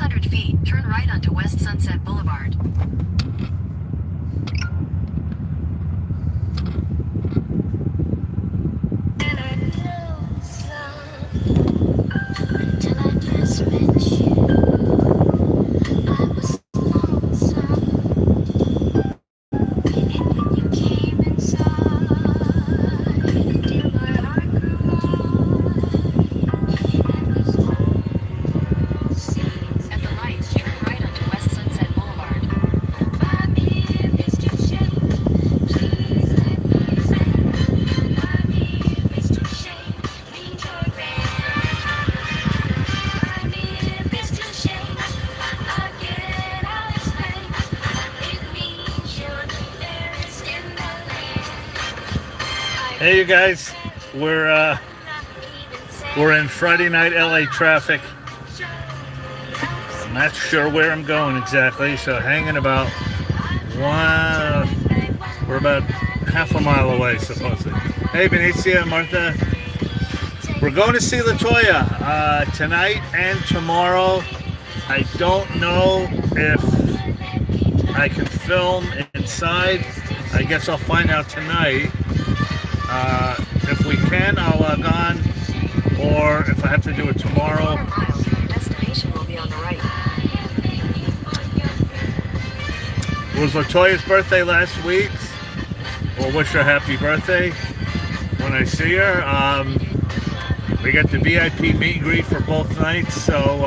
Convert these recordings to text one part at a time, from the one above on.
600 feet, turn right onto West Sunset Boulevard. Hey, you guys, we're in Friday night LA traffic. I'm not sure where I'm going exactly, so hanging about we're about half a mile away, supposedly. Hey, Benicia, Martha, we're going to see Latoya tonight and tomorrow. I don't know if I can film inside. I guess I'll find out tonight. If we can, I'll log on, or if I have to do it tomorrow. Your destination will be on the right. It was Latoya's birthday last week. We'll wish her happy birthday when I see her. We got the VIP meet and greet for both nights, so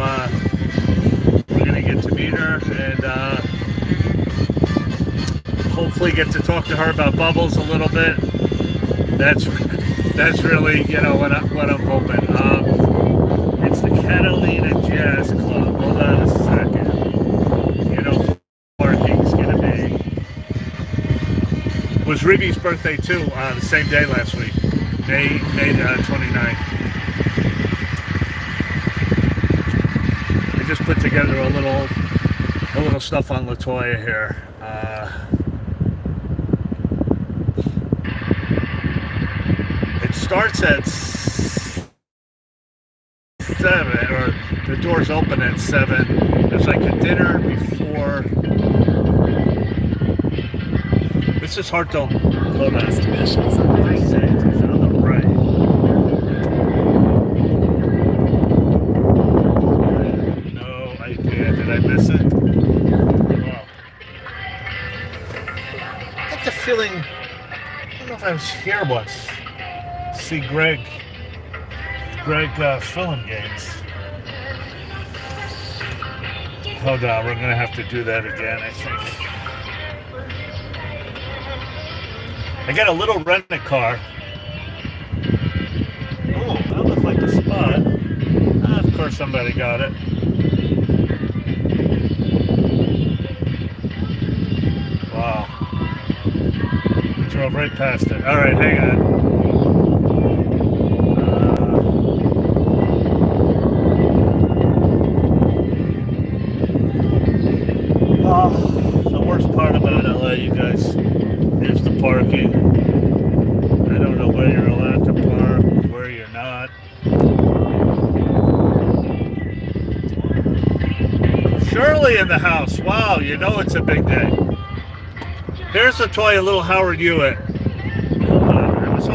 we're going to get to meet her and hopefully get to talk to her about Bubbles a little bit. That's really, what I'm hoping. It's the Catalina Jazz Club. Hold on a second. Parking's gonna be. It was Ribby's birthday too, the same day last week, May 29th. I just put together a little stuff on Latoya here. Starts at 7, or the doors open at 7. There's like a dinner before. This is hard to hold on. Destination is on the right. It's on the right. I have no idea. Did I miss it? Wow. I get the feeling. I don't know if I was here once. See Greg filling games. Hold on, we're gonna have to do that again, I think. I got a little rented car. Oh, that looks like the spot. Of course somebody got it. Wow. We drove right past it. Alright, hang on. The worst part about LA, you guys, is the parking. I don't know where you're allowed to park, where you're not. Shirley in the house. Wow, it's a big day. Here's Latoya, little Howard Hewitt. I was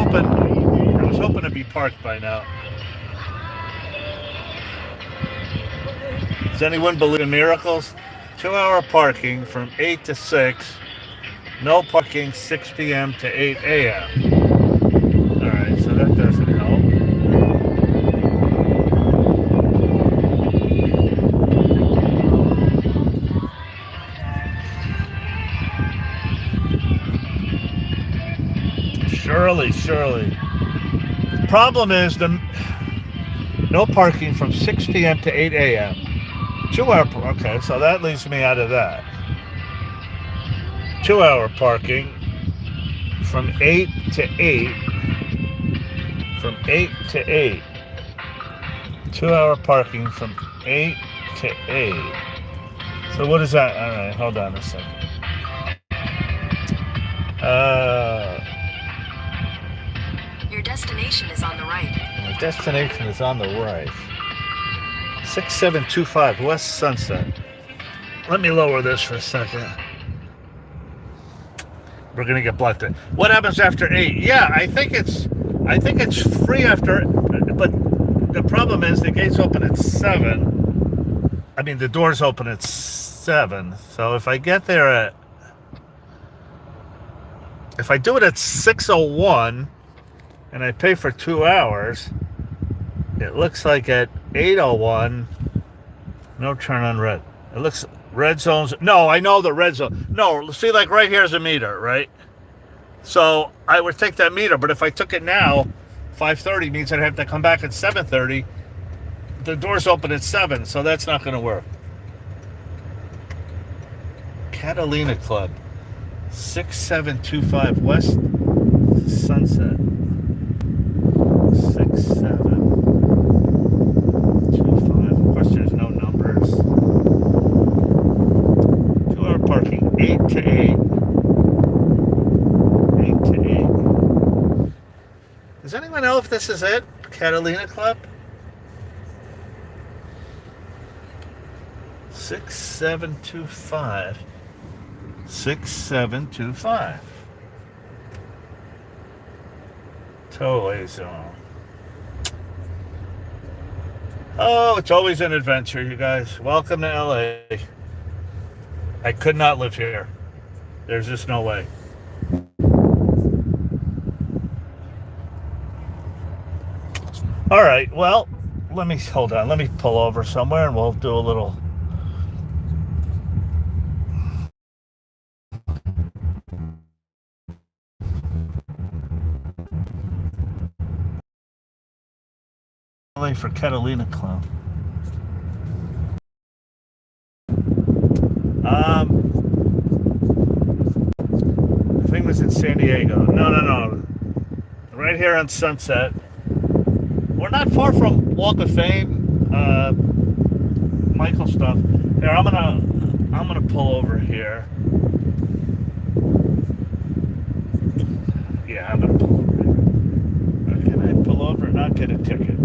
hoping to be parked by now. Does anyone believe in miracles? 2-hour parking from 8 to 6. No parking 6 p.m. to 8 a.m. Alright, so that doesn't help. Shirley. The problem is no parking from 6 p.m. to 8 a.m. 2-hour, okay, so that leaves me out of that. 2-hour parking from 8 to 8. From 8 to 8. 2-hour parking from 8 to 8. So what is that? All right, hold on a second. Your destination is on the right. My destination is on the right. 6725 West Sunset. Let me lower this for a second. We're gonna get blocked in. What happens after 8? Yeah, I think it's free after, but the problem is the gates open at 7. I mean the doors open at 7. So if I get there at, if I do it at 6:01 and I pay for 2 hours, it looks like at 8:01, no turn on red. It looks red zones. No, I know the red zone. No, see, like right here's a meter, right? So I would take that meter, but if I took it now, 5:30 means I'd have to come back at 7:30. The doors open at 7, so that's not going to work. Catalina Club, 6725 West Sunset. 6725. Of course, there's no numbers. 2-hour parking, 8 to 8. 8 to 8. Does anyone know if this is it? Catalina Club? 6725. 6725. Toy Zone. Oh, it's always an adventure, you guys. Welcome to LA. I could not live here. There's just no way. All right, well, hold on. Let me pull over somewhere and we'll do a little. For Catalina Club. The thing was in San Diego. No. Right here on Sunset. We're not far from Walk of Fame. Michael stuff. Here, I'm gonna pull over here. Yeah, I'm gonna pull over here. Can I pull over and not get a ticket?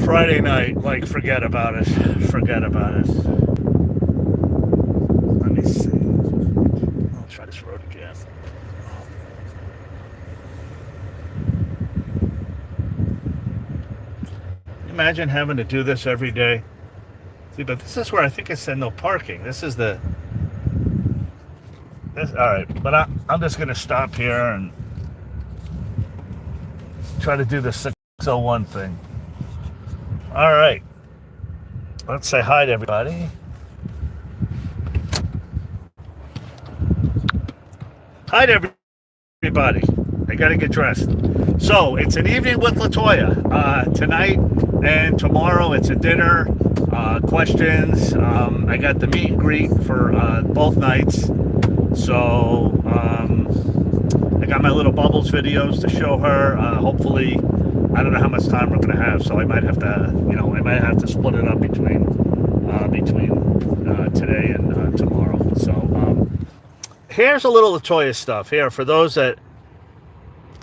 Friday night, like, forget about it. Forget about it. Let me see. I'll try this road again. Imagine having to do this every day. See, but this is where I think it said no parking. This is the. All right, but I'm just gonna stop here and try to do the 6:01 thing. All right. Let's say hi to everybody. Hi to everybody. I got to get dressed. So it's an evening with Latoya. Tonight and tomorrow it's a dinner. Questions. I got the meet and greet for both nights. So I got my little Bubbles videos to show her. Hopefully. I don't know how much time we're going to have, so I might have to, I might have to split it up between today and tomorrow. So here's a little Latoya stuff here for those that,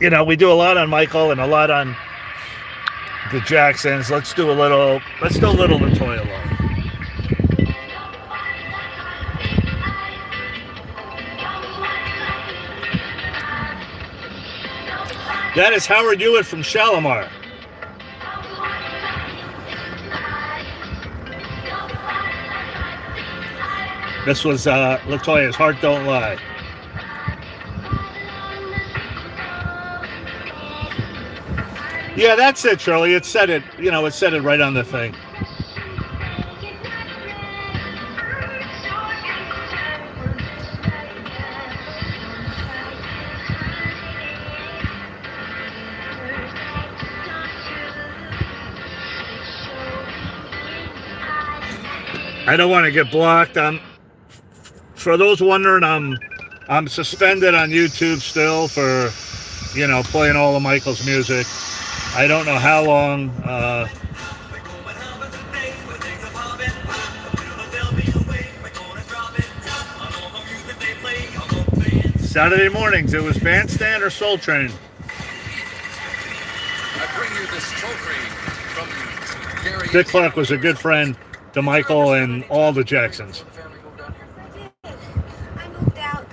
we do a lot on Michael and a lot on the Jacksons. Let's do a little Latoya love. That is Howard Hewitt from Shalimar. This was Latoya's Heart Don't Lie. Yeah, that's it, Shirley. It said it, it said it right on the thing. I don't want to get blocked. For those wondering, I'm suspended on YouTube still for, playing all of Michael's music. I don't know how long. Saturday mornings, it was Bandstand or Soul Train. you this trophy from Gary. Dick Clark was a good friend to Michael and all the Jacksons. The family moved down here. I did. I moved out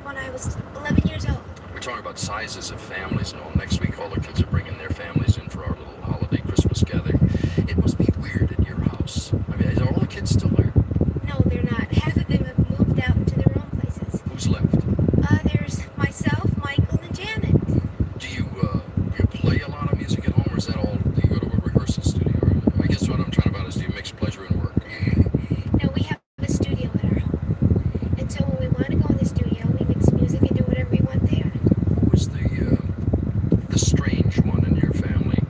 when I was 11 years old. We're talking about sizes of families and all. Next week, all the kids are bringing their families in for our little holiday Christmas gathering. It must be weird at your house. I mean, are all the kids still there? No, they're not. Half of them have moved out into their own places. Who's left? There's myself, Michael, and Janet. Do you play a lot of music at home, or is that all? Do you go to a rehearsal studio? Or, I guess what I'm trying about is, do you mix pleasure and work? No, we have a studio at our home. And so when we want to go in the studio, we mix music and do whatever we want there. Who is the strange one in your family?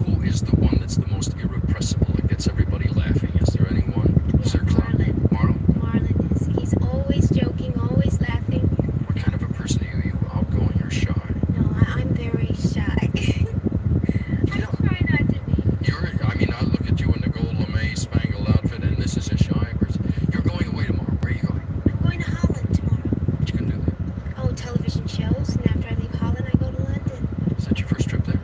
Who is the one that's the most irrepressible that gets everybody laughing? Is there anyone? Is there Marlon. Marlon? Marlon is. He's always joking, always laughing. What kind of a person are you? Outgoing or shy? No, I'm very shy. I try not to be. I mean, I look at you in the gold lame spangled outfit, and this is a shy person. You're going away tomorrow. Where are you going? I'm going to Holland tomorrow. What you gonna do there? Oh, television shows, and after I leave Holland, I go to London. Is that your first trip there?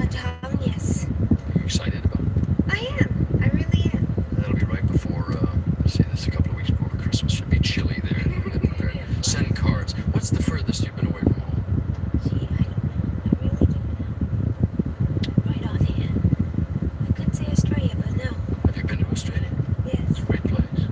To Holland, yes. Are you excited about it? I am. I really am. That'll be right before, let's see, this is a couple of weeks before Christmas. Should be chilly there. Send cards. What's the furthest you've been away from home? Gee, I don't know. I really don't know. Right offhand. I could say Australia, but no. Have you been to Australia? Yes. It's a great place.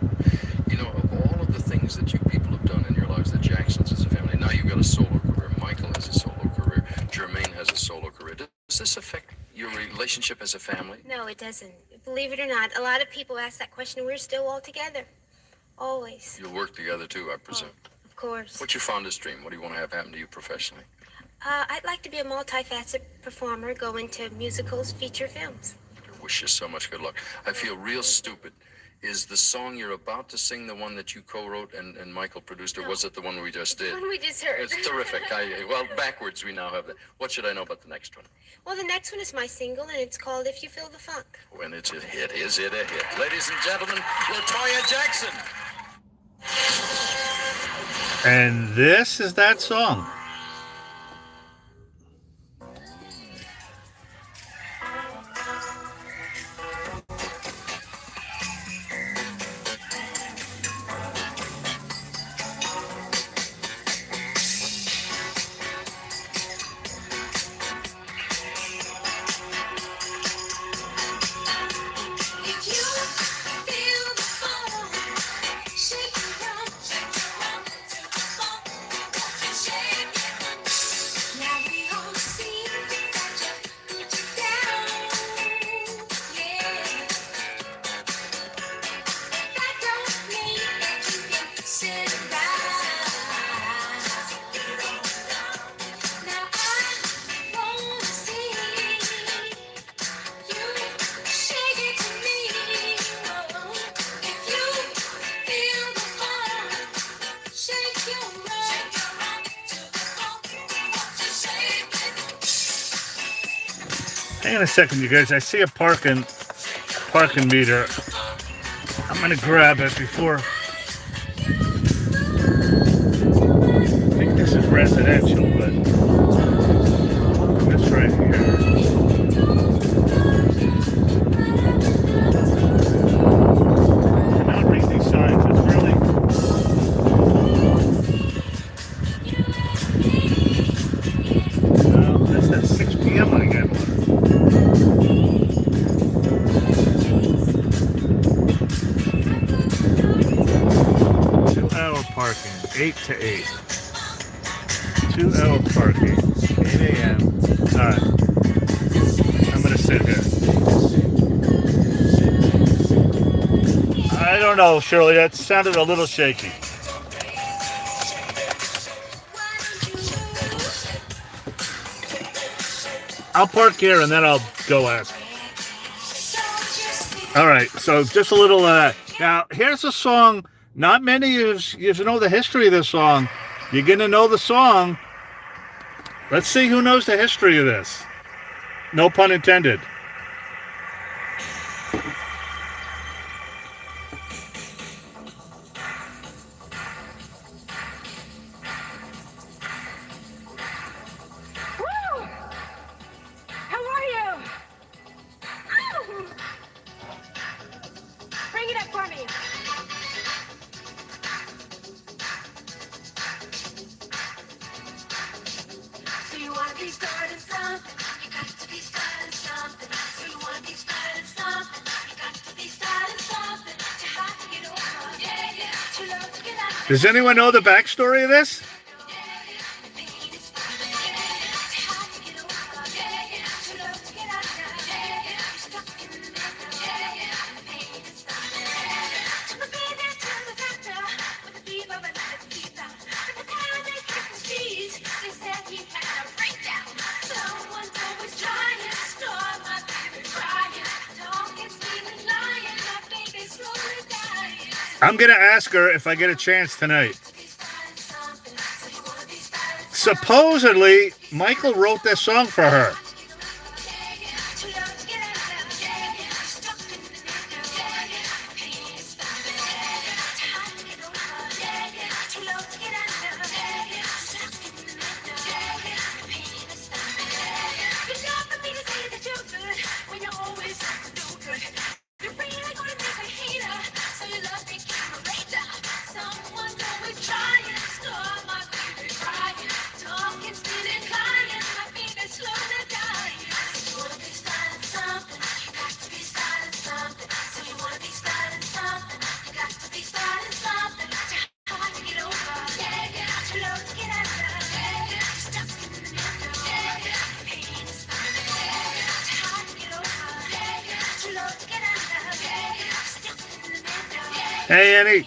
You know, of all of the things that you people have done in your lives, the Jacksons as a family, now you've got a solo career. Michael has a solo career. Jermaine has a solo career. Does this affect your relationship as a family? No, it doesn't. Believe it or not, a lot of people ask that question. We're still all together. Always. You'll work together too, I presume. Of course. What's your fondest dream? What do you want to have happen to you professionally? I'd like to be a multifaceted performer, go into musicals, feature films. I wish you so much good luck. I feel real stupid. Is the song you're about to sing the one that you co-wrote and Michael produced, or was it the one we just did? The one we just heard. It's terrific. Well, backwards we now have that. What should I know about the next one? Well, the next one is my single, and it's called If You Feel the Funk. When it's a hit, is it a hit? Ladies and gentlemen, Latoya Jackson. And this is that song. If you feel the funk, shake it round, to the funk, shake it. Now we all see that you put it down, yeah. That don't mean that you can sit around. Now I wanna see you shake it to me. Oh, if you feel the funk, shake your rump to the funk, shake it. Hang on a second, you guys. I see a parking meter. I'm gonna grab it before. I think this is residential, but this right here. Not read these signs. It's really. No, that's at 6 p.m. I get one. Two-hour parking, 8 to 8. 2-hour parking, 8 a.m. All right. I'm going to sit here. I don't know, Shirley. That sounded a little shaky. I'll park here and then I'll go ask. All right, so just a little. Now, here's a song. Not many of you know the history of this song. You're going to know the song. Let's see who knows the history of this. No pun intended. Woo! How are you? Does anyone know the backstory of this? I'm going to ask her if I get a chance tonight. Supposedly, Michael wrote this song for her. Hey, Annie.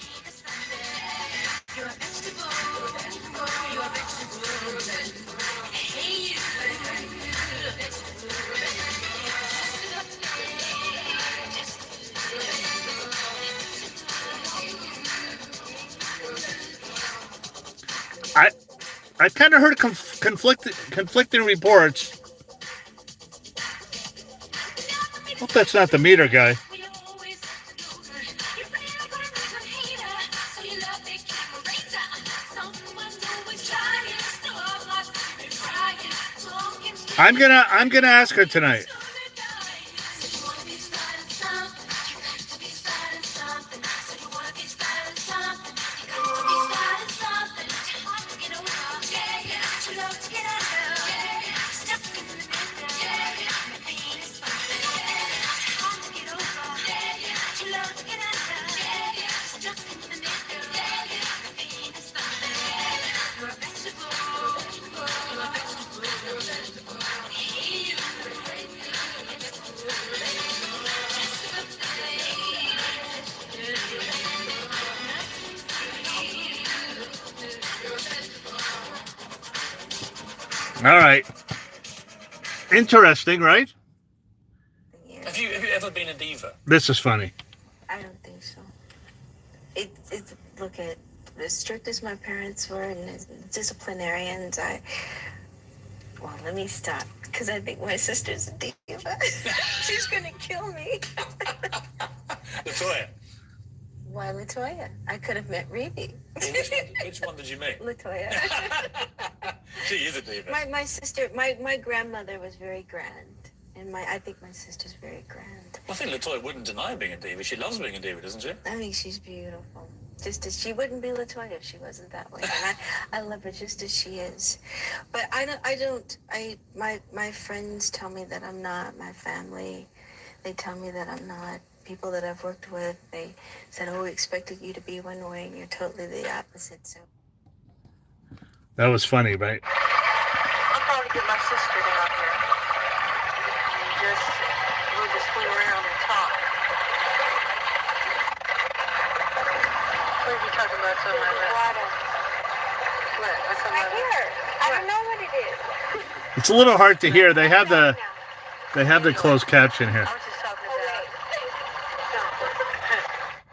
I kind of heard conflicting reports. Hope that's not the meter guy. I'm gonna ask her tonight. All right. Interesting, right? Yeah. Have you ever been a diva? This is funny. I don't think so. It's look at as strict as my parents were and as disciplinarians. Let me stop because I think my sister's a diva. She's gonna kill me. Latoya. Why Latoya? I could have met Reedy. Which one did you meet? Latoya. She is a diva. My sister, my grandmother was very grand, and I think my sister's very grand. I think Latoya wouldn't deny being a diva. She loves being a diva, doesn't she? I think she's beautiful. Just as she wouldn't be Latoya if she wasn't that way. And I love her just as she is. But my friends tell me that I'm not. My family, they tell me that I'm not. People that I've worked with, they said, "Oh, we expected you to be one way, and you're totally the opposite." So that was funny, right? I'll probably get my sister down here. And we'll just swing around and talk. What are you talking about? Something like that? What? What's something like that? I don't know what it is. It's a little hard to hear. They have the closed caption here. I was just talking about. No.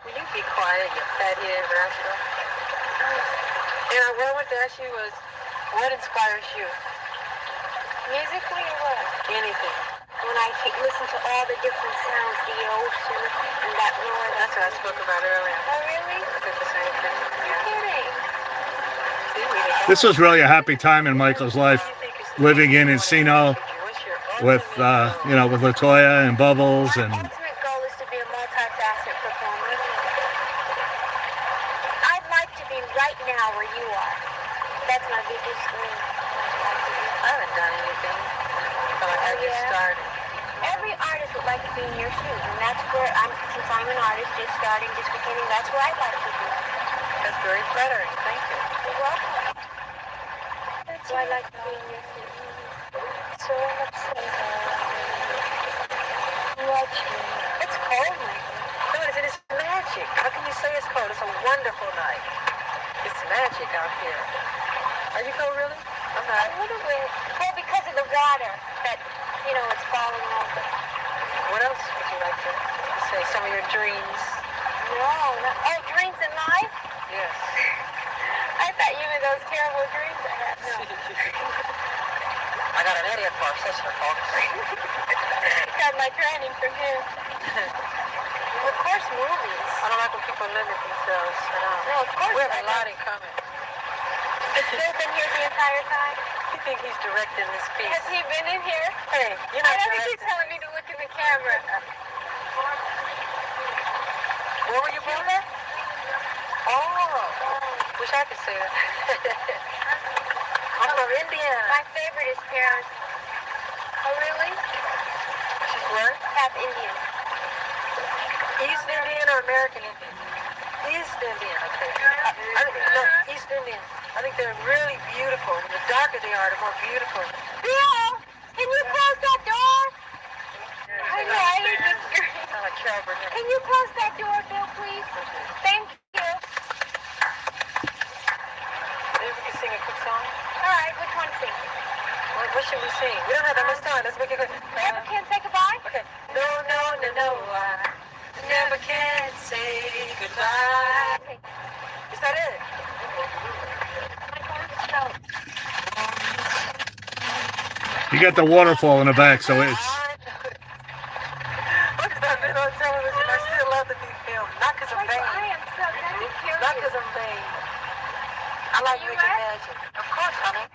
Will you be quiet, you fat-headed rascal? And what I wanted to ask you was, what inspires you? Musically or what? Anything. When I listen to all the different sounds, the ocean and that noise. That's what I spoke about earlier. Oh, really? I did the same thing. You're kidding. This was really a happy time in Michael's life, living in Encino with with Latoya and Bubbles and. My ultimate goal is to be a multifaceted performer. I'd like to be right now where you are. That's my biggest dream. I haven't done anything. But I just started. Every artist would like to be in your shoes, and that's where since I'm an artist, just starting, just beginning, that's where I'd like to be. That's very flattering. Thank you. You're welcome. So I like being with you. So much fun. Watching. It's cold, Michael. No, it's magic. How can you say it's cold? It's a wonderful night. It's magic out here. Are you cold, really? I'm A not. little bit. Well, because of the water that, it's falling over. What else would you like to say? Some of your dreams? No. Oh, dreams in life? Yes. I thought you meant those terrible dreams I had. No. I got an idiot for our sister, folks. Got my training from him. Of course, movies. I don't like when people limit themselves. No, of course. We have I a lot in common. Has Bill been here the entire time? You think he's directing this piece? Has he been in here? Hey, you're I not know he keeps directing. telling me to look in the camera. Where were you born? Oh, wish I could say that. I'm from India. My favorite is Paris. Oh, really? She's where? Half Indian. East Indian or American Indian? East Indian, okay. No, East Indian. I think they're really beautiful. The darker they are, the more beautiful. Bill, can you close that door? I know, I hear this scream. Sound like Carol Burnett. Can you close that door, Bill, please? Thank you. Maybe we can sing a quick song? All right, which one sing? What should we sing? We don't have that much time. Let's make it good. Never can say goodbye? Okay. No, no, no, no, I never can say goodbye. Okay. Is that it? You got the waterfall in the back, so it's. Look at that been on television. I still love to be filmed. Not because I'm Michael, I vain. am so very curious. Not because I'm vain. I like You making ready? magic. Of course, honey.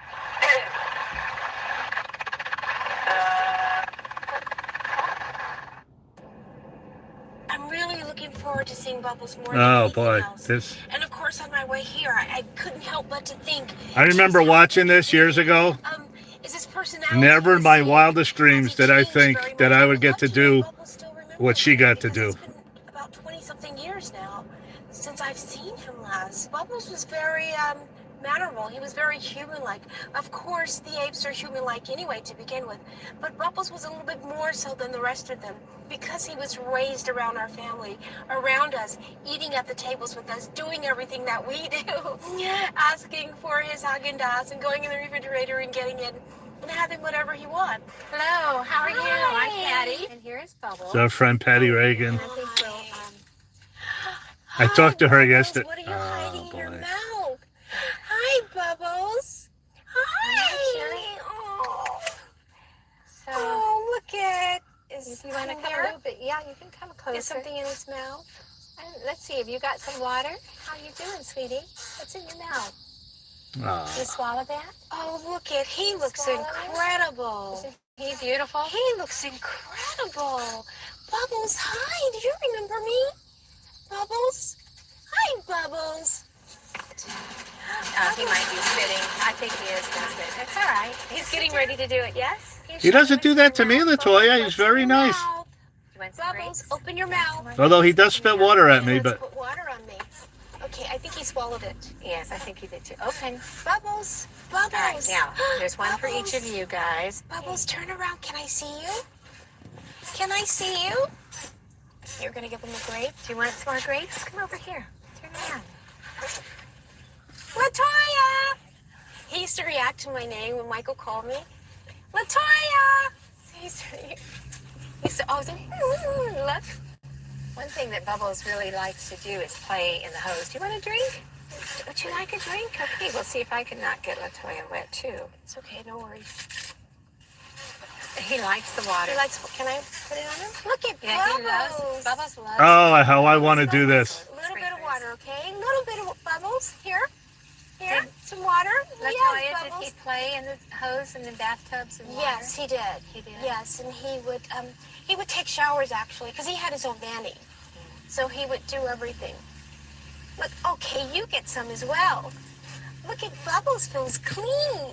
I'm really looking forward to seeing Bubbles more than Oh anything boy, else. this. And of course, on my way here, I couldn't help but to think. I remember just how watching this years ago. Is his personality Never in the my same? wildest dreams Has it did I changed think very that much? I would get love to know do Bubbles still remembers what she me, got to because do. It's been about 20-something years now since I've seen him last. Bubbles was very mannerable. He was very human-like. Of course, the apes are human-like anyway to begin with, but Bubbles was a little bit more so than the rest of them because he was raised around our family, around us, eating at the tables with us, doing everything that we do, asking for his Haagen-Dazs and going in the refrigerator and getting it and having whatever he wants. Hello, how are you? Hi. I'm Patty, and here's Bubbles. It's our friend Patty Reagan. I think we'll, I talked to her Bubbles, yesterday. What are you Oh, hiding in your boy. mouth? Hi, Bubbles. Hi. Oh, so look at. if you want to come there? a little bit, yeah, you can come closer. Is something in its mouth? And let's see, have you got some water? How you doing, sweetie? What's in your mouth? Ah. You swallow that? Oh, look at. He looks Swallow it. incredible. Isn't he beautiful? He looks incredible. Bubbles, hi. Do you remember me? Bubbles? Hi, Bubbles. He might be spitting. I think he is going to spit. That's all right. He's getting ready to do it, yes? He doesn't do that to me, Latoya. He's very nice. You want some Bubbles, grapes? open your mouth. Although he does spit water at me, Let's but put water on me. Okay, I think he swallowed it. Yes, I think he did too. Open. Bubbles, All right, Bubbles. now, there's one for each of Bubbles. you guys. Bubbles, turn around. Can I see you? Can I see you? You're gonna give him a grape? Do you want some more grapes? Come over here. Turn around. Latoya! He used to react to my name when Michael called me. Latoya! He used to always say, look. One thing that Bubbles really likes to do is play in the hose. Do you want a drink? Would you like a drink? Okay, we'll see if I can not get Latoya wet too. It's okay, no worries. He likes the water. He likes, can I put it on him? Look at Yeah, he loves. Bubbles. Bubbles loves. oh, how I want to do this. A little bit of water, okay? A little bit of Bubbles. Here. Here. Some water. Latoya, Yes, did Bubbles. he play in the hose and the bathtubs and water? Yes, he did. He did? Yes, and he would take showers actually because he had his own nanny, so he would do everything. Look, okay, you get some as well. Look at Bubbles, feels clean.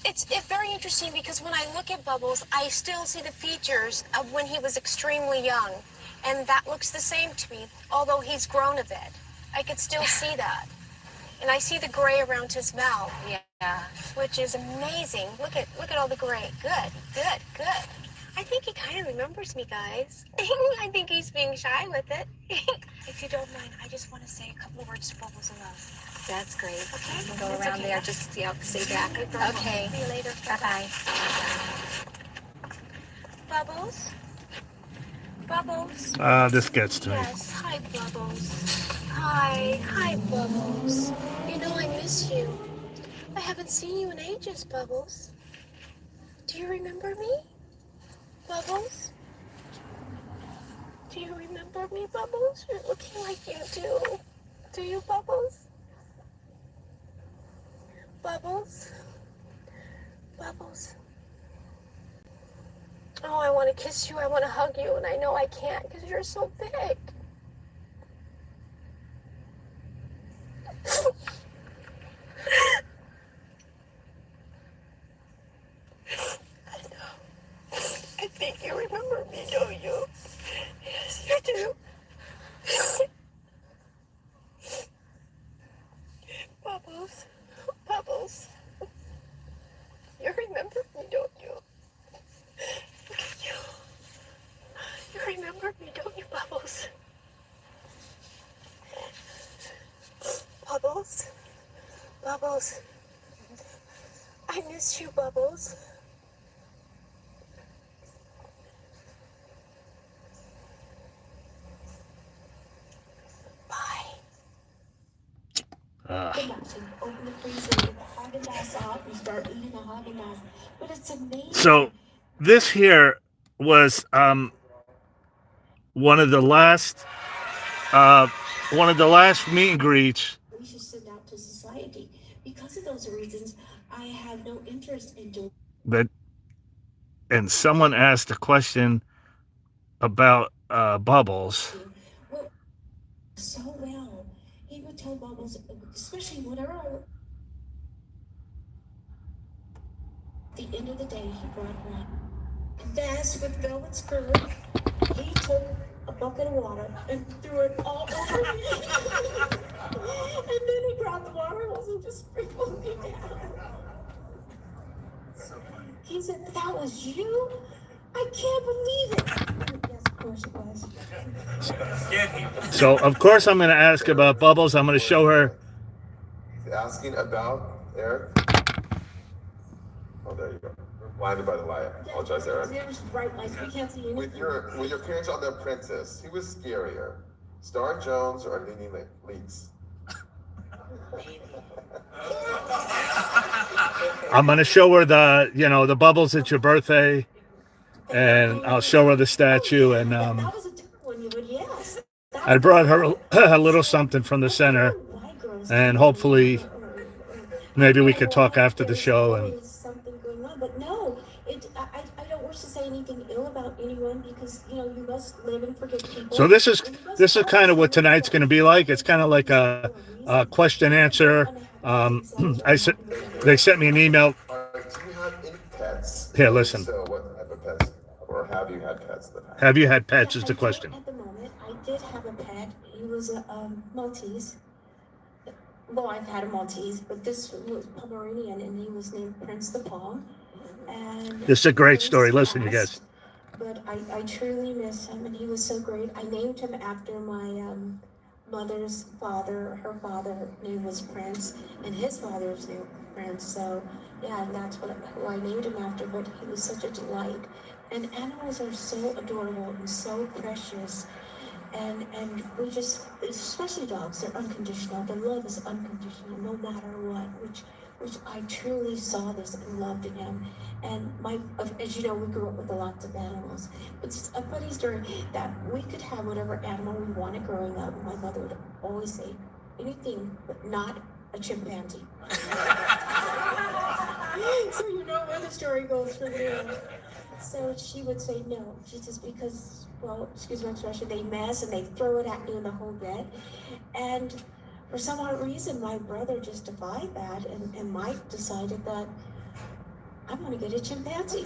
it's very interesting because when I look at Bubbles, I still see the features of when he was extremely young, and that looks the same to me. Although he's grown a bit, I could still see that, and I see the gray around his mouth. Yeah, which is amazing. Look at all the gray. Good. I think he kind of remembers me, guys. I think he's being shy with it. If you don't mind, I just want to say a couple of words to Bubbles in love. That's great. Okay. We'll go around there. Just stay back. Okay. See you later. Bye-bye. Bubbles? Bubbles? This gets to me. Yes. Hi, Bubbles. Hi, Bubbles. You know I miss you. I haven't seen you in ages, Bubbles. Do you remember me? Bubbles? Do you remember me, Bubbles? You're looking like you do. Do you, Bubbles? Bubbles? Bubbles? Oh, I want to kiss you. I want to hug you, and I know I can't because you're so big. I know. I think you remember me, don't you? Yes, you do. Bubbles. Bubbles. You remember me, don't you? Look at you. You remember me, don't you, Bubbles? Bubbles. Bubbles. I miss you, Bubbles. Bye. Open the freezer, get the Haagen-Dazs out, and start eating the Haagen-Dazs. But it's amazing. So this here was one of the last meet and greets We should send out to society. Because of those reasons, I have no interest in doing that, and someone asked a question about Bubbles. well, so well. He would tell Bubbles, especially whenever at the end of the day, he brought one vest with velvet skirt. He took a bucket of water and threw it all over me. And then he grabbed the water hose and just sprinkled me down. He said, "That was you? I can't believe it." Yes, of course it was. So of course I'm going to ask about Bubbles. I'm going to show her. He's asking about Eric. Oh, there you go. Blinded by the light. I apologize, Eric. There's bright lights. We can't see anything. With your parents on The Apprentice, who was scarier, Star Jones or Nene Leakes? I'm going to show her the Bubbles at your birthday, and I'll show her the statue. And That was a different one, you would, yes. I brought her a little something from the center, and hopefully maybe we could talk after the show. And something going on, but no, I don't wish to say anything ill about anyone because you must live and forget people. so this is kind of what tonight's going to be like. It's kind of like a question answer. They sent me an email. Do you have any pets? Here, listen. So what type of pets? Or have you had pets that have? Have you had pets? Is the question. At the moment, I did have a pet. He was a Maltese. Well, I've had a Maltese, but this was Pomeranian, and he was named Prince the Palm. And This is a great he story. was Listen, you guys. But I truly miss him, and he was so great. I named him after my mother's father. Her father name was Prince, and his father's name Prince. So yeah, and that's who I named him after. But he was such a delight. And animals are so adorable and so precious. And we just, especially dogs, they're unconditional. Their love is unconditional, no matter what. Which I truly saw this and loved in him. And as you know, we grew up with lots of animals. But it's a funny story that we could have whatever animal we wanted growing up. My mother would always say, anything but not a chimpanzee. So you know where the story goes from there. So she would say no. She says because, well, excuse my expression, they mess and they throw it at you in the whole bed. And for some odd reason, my brother just defied that, and Mike decided that I'm going to get a chimpanzee.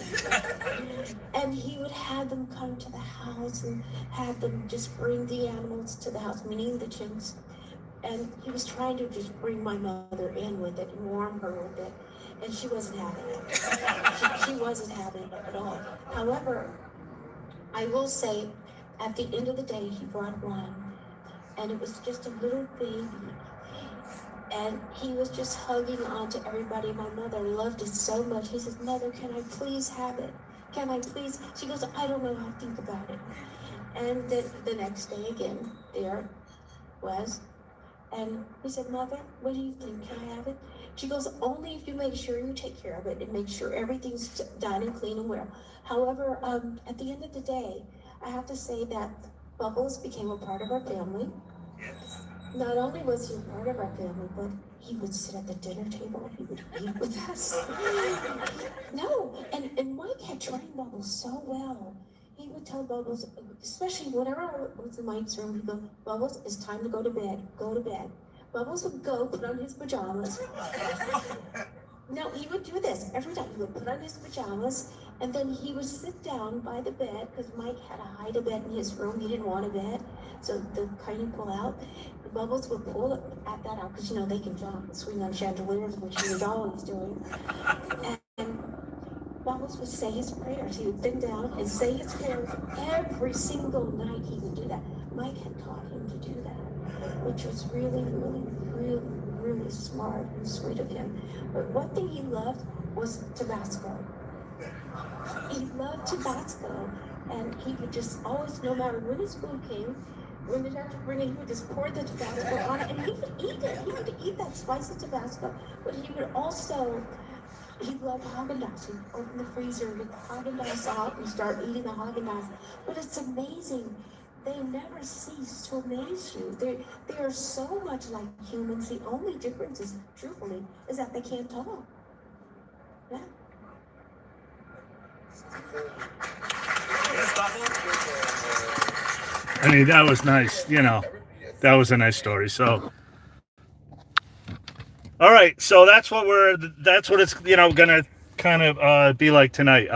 And he would have them come to the house and have them just bring the animals to the house, meaning the chimps. And he was trying to just bring my mother in with it and warm her with it. And she wasn't having it. She wasn't having it at all. However, I will say, at the end of the day, he brought one. And it was just a little baby. And he was just hugging on to everybody. My mother loved it so much. He says, Mother, can I please have it? Can I please? She goes, I don't know how to think about it. And then the next day again, there was. And he said, Mother, what do you think? Can I have it? She goes, only if you make sure you take care of it and make sure everything's done and clean and well. However, at the end of the day, I have to say that Bubbles became a part of our family. Not only was he a part of our family, but he would sit at the dinner table and he would eat with us. No, and Mike had trained Bubbles so well. He would tell Bubbles, especially whenever I was in Mike's room, he'd go, Bubbles, it's time to go to bed, go to bed. Bubbles would go put on his pajamas. No, he would do this every time. He would put on his pajamas, and then he would sit down by the bed, because Mike had to hide a bed in his room. He didn't want a bed, so the kind of pull out. The Bubbles would pull at that out, because, you know, they can jump and swing on chandeliers, which he was always doing. And Bubbles would say his prayers. He would bend down and say his prayers every single night. He would do that. Mike had taught him to do that, which was really, really, really, really smart and sweet of him. But one thing he loved was Tabasco. He loved Tabasco, and he would just always, no matter when his food came, when the doctor bring it, he would just pour the Tabasco on it, and he would eat it. He would eat that spicy Tabasco, but he would also, he loved Haagen-Dazs. He'd open the freezer, get the Haagen-Dazs out, and start eating the Haagen-Dazs. But it's amazing. They never cease to amaze you. They are so much like humans. The only difference is, truthfully, is that they can't talk. Yeah. I mean, that was nice. You know, that was a nice story. So, all right. So that's what it's, you know, gonna kind of be like tonight.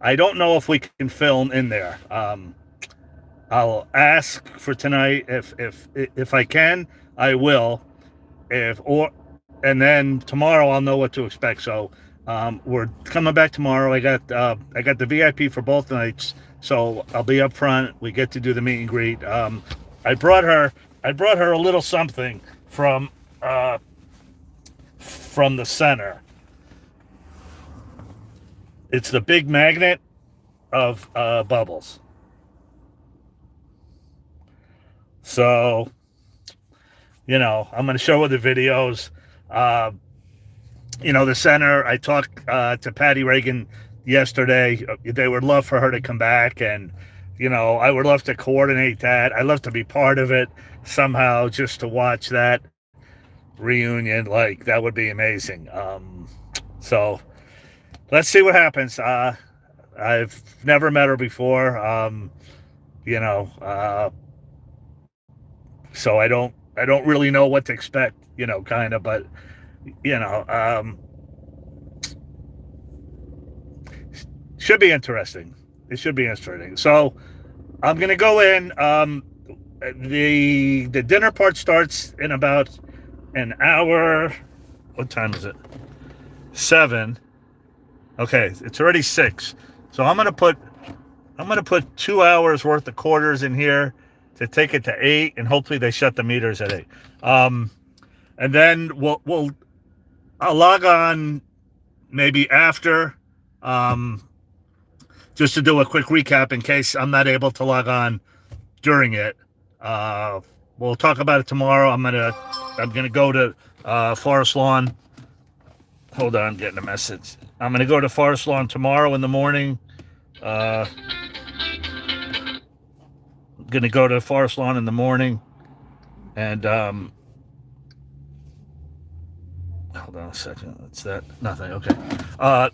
I don't know if we can film in there. I'll ask for tonight if I can, I will. And then tomorrow I'll know what to expect. So we're coming back tomorrow. I got the VIP for both nights, so I'll be up front. We get to do the meet and greet. I brought her a little something from the center. It's the big magnet of Bubbles. So, you know, I'm going to show her the videos. You know, the center, I talked to Patty Reagan yesterday. They would love for her to come back, and, you know, I would love to coordinate that. I'd love to be part of it somehow, just to watch that reunion. Like, that would be amazing. So let's see what happens. I've never met her before. You know, so I don't really know what to expect, you know, kind of, but, you know, should be interesting. It should be interesting. So I'm going to go in. The dinner part starts in about an hour. What time is it? 7. Okay. It's already 6. So I'm going to put 2 hours worth of quarters in here to take it to 8, and hopefully they shut the meters at 8. And then I'll log on maybe after, just to do a quick recap in case I'm not able to log on during it. We'll talk about it tomorrow. I'm gonna go to Forest Lawn. Hold on, I'm getting a message. I'm gonna go to Forest Lawn tomorrow in the morning. Gonna go to Forest Lawn in the morning, and hold on a second. What's that? Nothing. Okay.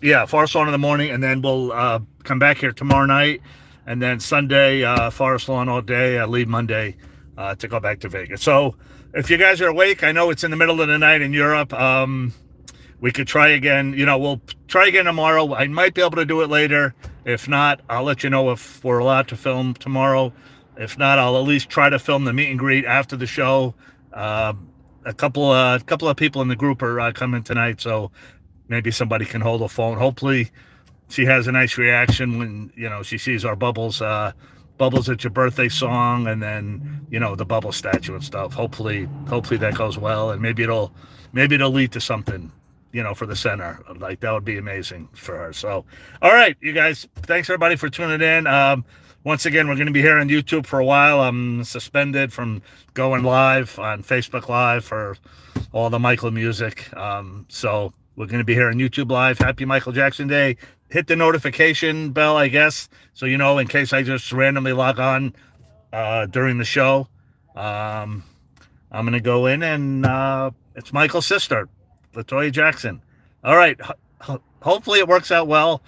Yeah, Forest Lawn in the morning, and then we'll come back here tomorrow night, and then Sunday Forest Lawn all day. I leave Monday to go back to Vegas. So if you guys are awake, I know it's in the middle of the night in Europe. we could try again. We'll try again tomorrow. I might be able to do it later. If not, I'll let you know if we're allowed to film tomorrow. If not, I'll at least try to film the meet and greet after the show. A couple of people in the group are coming tonight, so maybe somebody can hold a phone. Hopefully, she has a nice reaction when she sees our Bubbles It's Your Birthday song, and then the Bubble statue and stuff. Hopefully that goes well, and maybe it'll lead to something for the center. Like, that would be amazing for her. So, all right, you guys, thanks everybody for tuning in. Once again, we're going to be here on YouTube for a while. I'm suspended from going live on Facebook Live for all the Michael music. So we're going to be here on YouTube Live. Happy Michael Jackson Day. Hit the notification bell, I guess, so in case I just randomly log on during the show. I'm going to go in, and it's Michael's sister, Latoya Jackson. All right. Hopefully it works out well.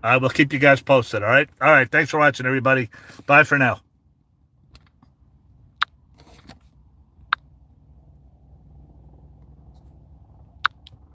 I will keep you guys posted, all right? All right, thanks for watching, everybody. Bye for now.